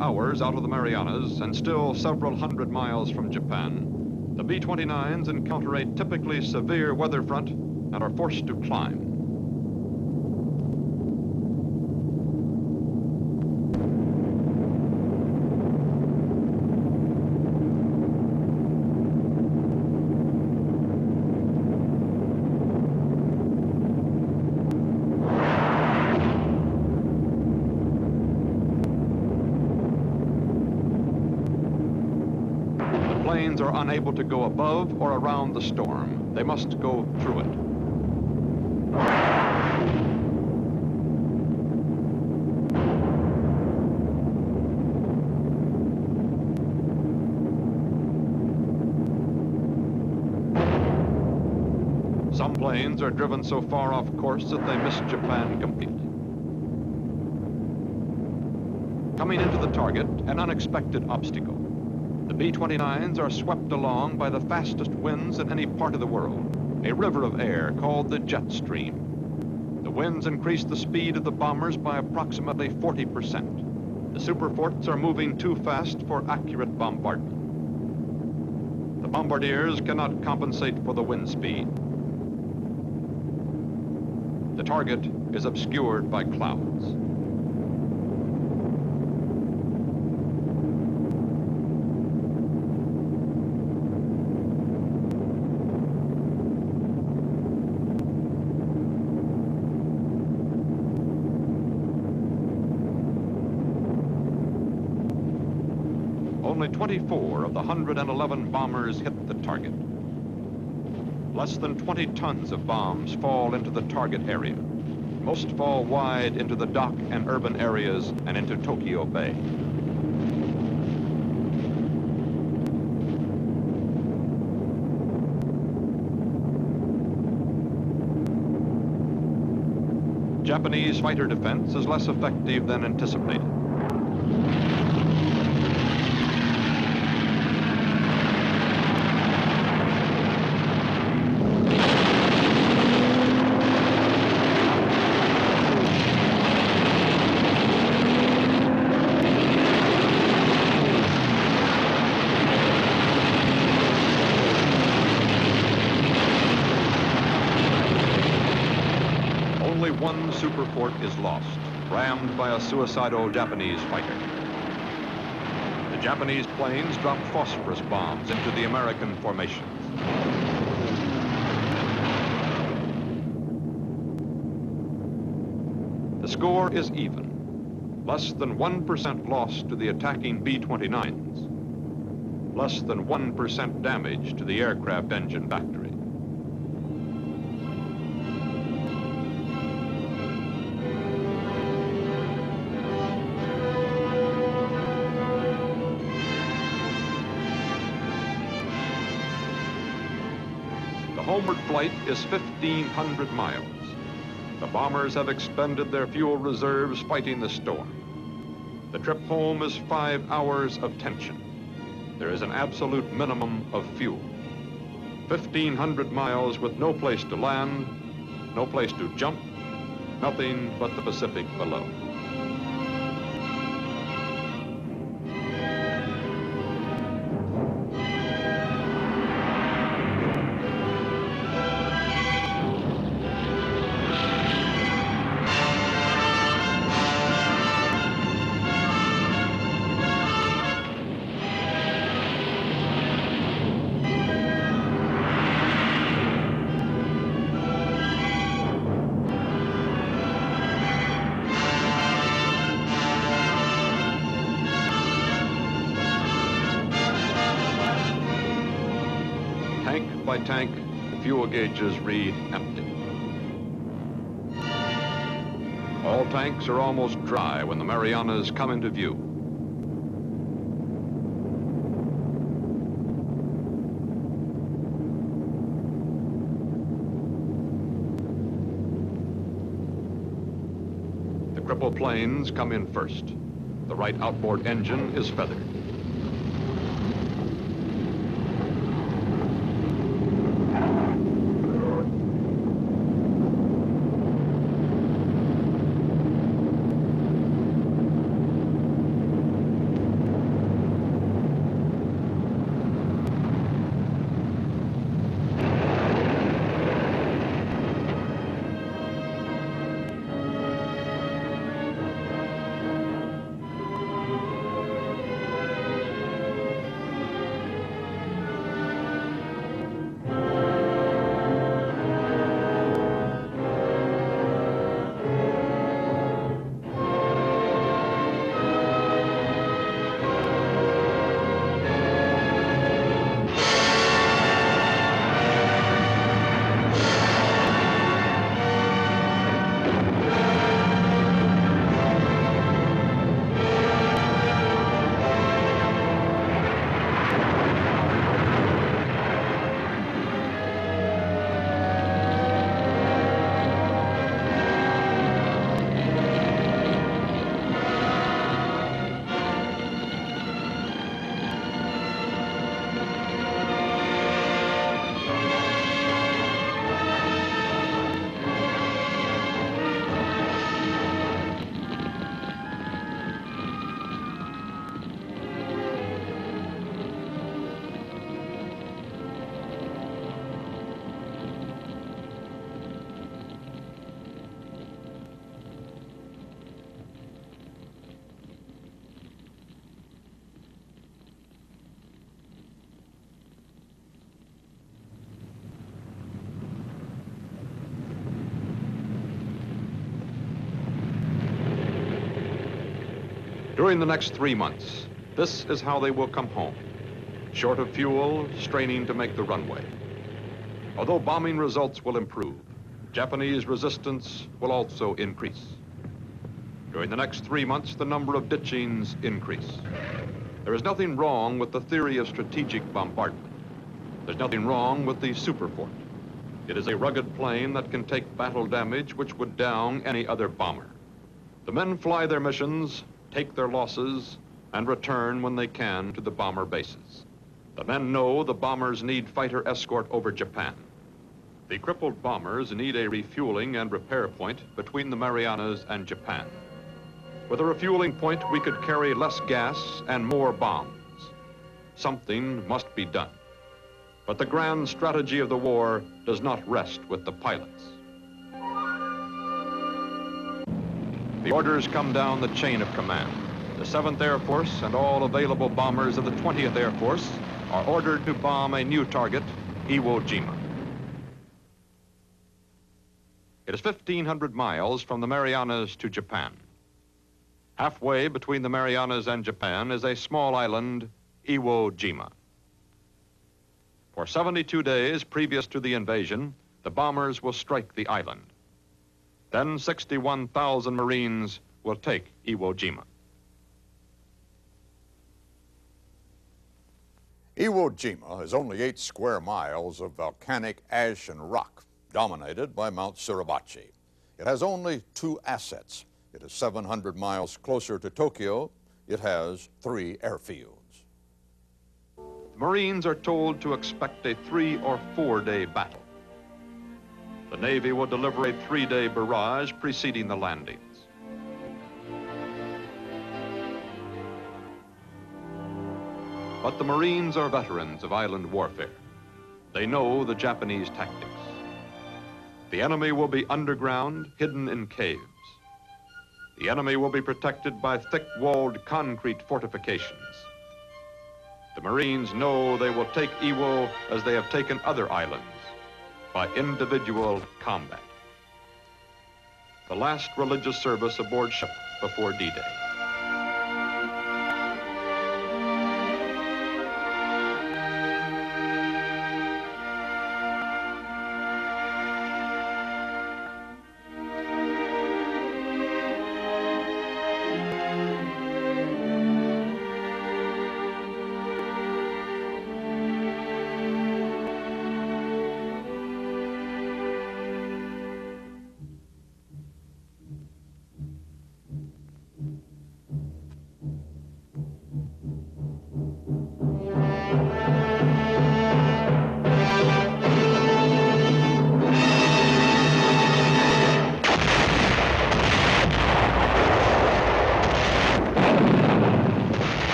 Hours out of the Marianas and still several hundred miles from Japan, the B-29s encounter a typically severe weather front and are forced to climb. Planes are unable to go above or around the storm. They must go through it. Some planes are driven so far off course that they miss Japan completely. Coming into the target, an unexpected obstacle. The B-29s are swept along by the fastest winds in any part of the world, a river of air called the jet stream. The winds increase the speed of the bombers by approximately 40%. The superforts are moving too fast for accurate bombardment. The bombardiers cannot compensate for the wind speed. The target is obscured by clouds. Only 24 of the 111 bombers hit the target. Less than 20 tons of bombs fall into the target area. Most fall wide into the dock and urban areas and into Tokyo Bay. Japanese fighter defense is less effective than anticipated. One superfort is lost, rammed by a suicidal Japanese fighter. The Japanese planes drop phosphorus bombs into the American formations. The score is even. Less than 1% loss to the attacking B-29s. Less than 1% damage to the aircraft engine factory. The homeward flight is 1,500 miles. The bombers have expended their fuel reserves fighting the storm. The trip home is 5 hours of tension. There is an absolute minimum of fuel. 1,500 miles with no place to land, no place to jump, nothing but the Pacific below. Tank by tank, the fuel gauges read empty. All tanks are almost dry when the Marianas come into view. The crippled planes come in first. The right outboard engine is feathered. During the next 3 months, this is how they will come home. Short of fuel, straining to make the runway. Although bombing results will improve, Japanese resistance will also increase. During the next 3 months, the number of ditchings increase. There is nothing wrong with the theory of strategic bombardment. There's nothing wrong with the Superfort. It is a rugged plane that can take battle damage which would down any other bomber. The men fly their missions, take their losses, and return when they can to the bomber bases. The men know the bombers need fighter escort over Japan. The crippled bombers need a refueling and repair point between the Marianas and Japan. With a refueling point, we could carry less gas and more bombs. Something must be done. But the grand strategy of the war does not rest with the pilots. The orders come down the chain of command. The 7th Air Force and all available bombers of the 20th Air Force are ordered to bomb a new target, Iwo Jima. It is 1,500 miles from the Marianas to Japan. Halfway between the Marianas and Japan is a small island, Iwo Jima. For 72 days previous to the invasion, the bombers will strike the island. Then 61,000 Marines will take Iwo Jima. Iwo Jima is only 8 square miles of volcanic ash and rock, dominated by Mount Suribachi. It has only 2 assets. It is 700 miles closer to Tokyo. It has 3 airfields. The Marines are told to expect a 3 or 4 day battle. The Navy will deliver a 3-day barrage preceding the landings. But the Marines are veterans of island warfare. They know the Japanese tactics. The enemy will be underground, hidden in caves. The enemy will be protected by thick-walled concrete fortifications. The Marines know they will take Iwo as they have taken other islands, by individual combat. The last religious service aboard ship before D-Day.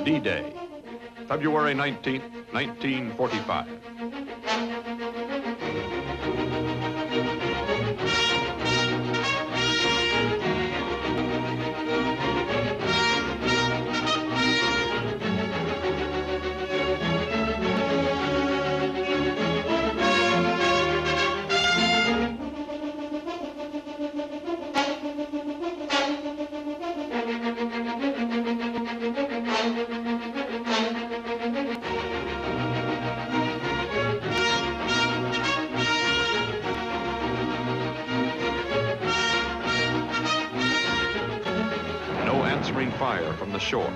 D-Day, February 19, 1945. Answering fire from the shore.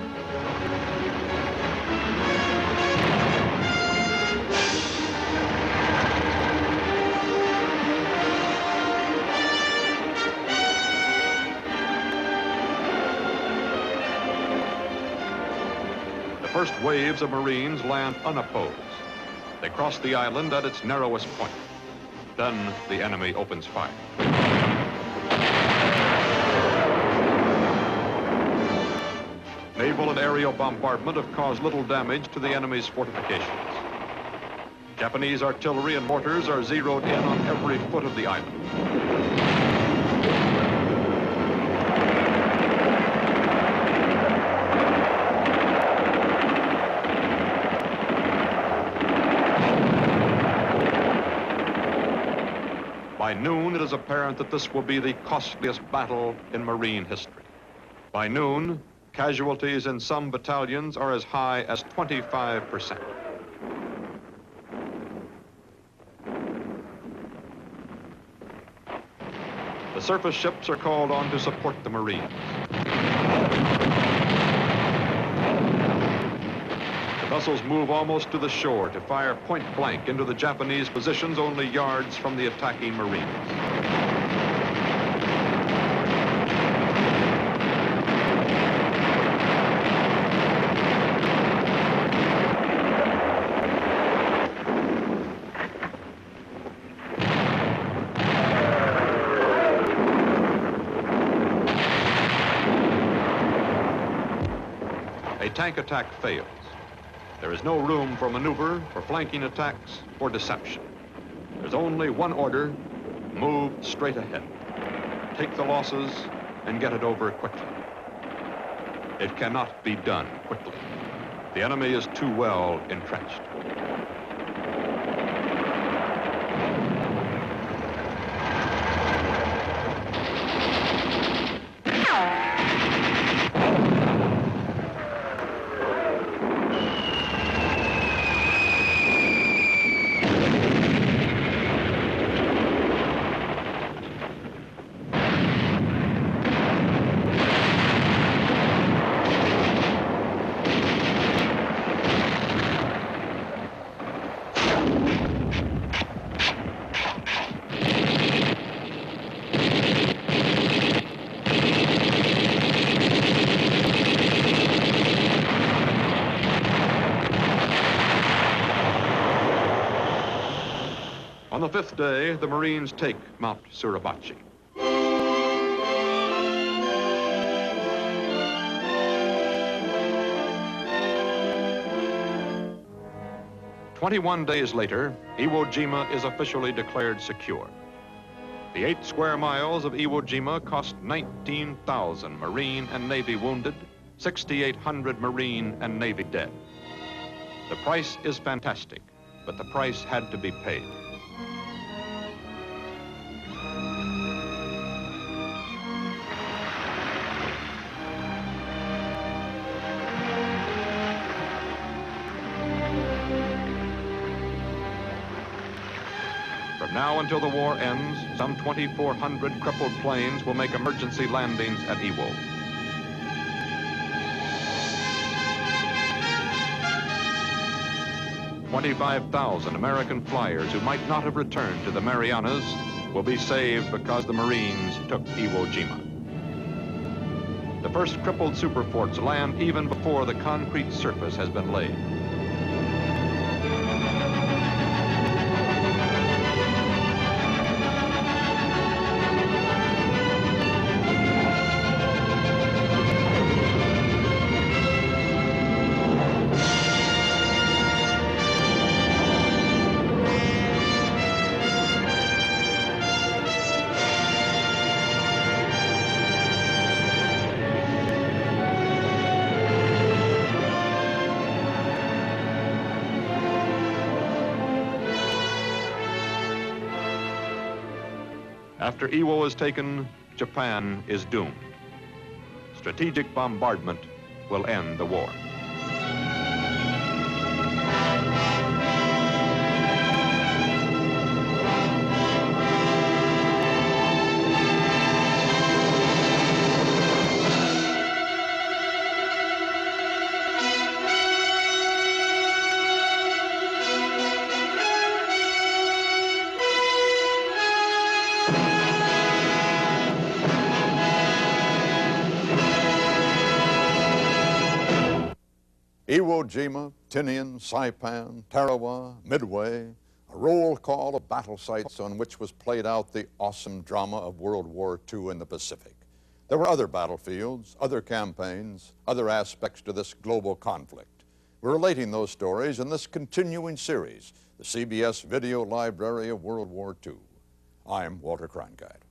The first waves of Marines land unopposed. They cross the island at its narrowest point. Then the enemy opens fire. Naval and aerial bombardment have caused little damage to the enemy's fortifications. Japanese artillery and mortars are zeroed in on every foot of the island. By noon, it is apparent that this will be the costliest battle in Marine history. By noon, casualties in some battalions are as high as 25%. The surface ships are called on to support the Marines. The vessels move almost to the shore to fire point blank into the Japanese positions only yards from the attacking Marines. A tank attack fails. There is no room for maneuver, for flanking attacks, or deception. There's only one order: move straight ahead. Take the losses and get it over quickly. It cannot be done quickly. The enemy is too well entrenched. On the fifth day, the Marines take Mount Suribachi. "21 days later, Iwo Jima is officially declared secure. The 8 square miles of Iwo Jima cost 19,000 Marine and Navy wounded, 6,800 Marine and Navy dead. The price is fantastic, but the price had to be paid. From now until the war ends, some 2,400 crippled planes will make emergency landings at Iwo. $25,000 American flyers who might not have returned to the Marianas will be saved because the Marines took Iwo Jima. The first crippled superforts land even before the concrete surface has been laid. After Iwo is taken, Japan is doomed. Strategic bombardment will end the war. Iwo Jima, Tinian, Saipan, Tarawa, Midway, a roll call of battle sites on which was played out the awesome drama of World War II in the Pacific. There were other battlefields, other campaigns, other aspects to this global conflict. We're relating those stories in this continuing series, the CBS Video Library of World War II. I'm Walter Cronkite.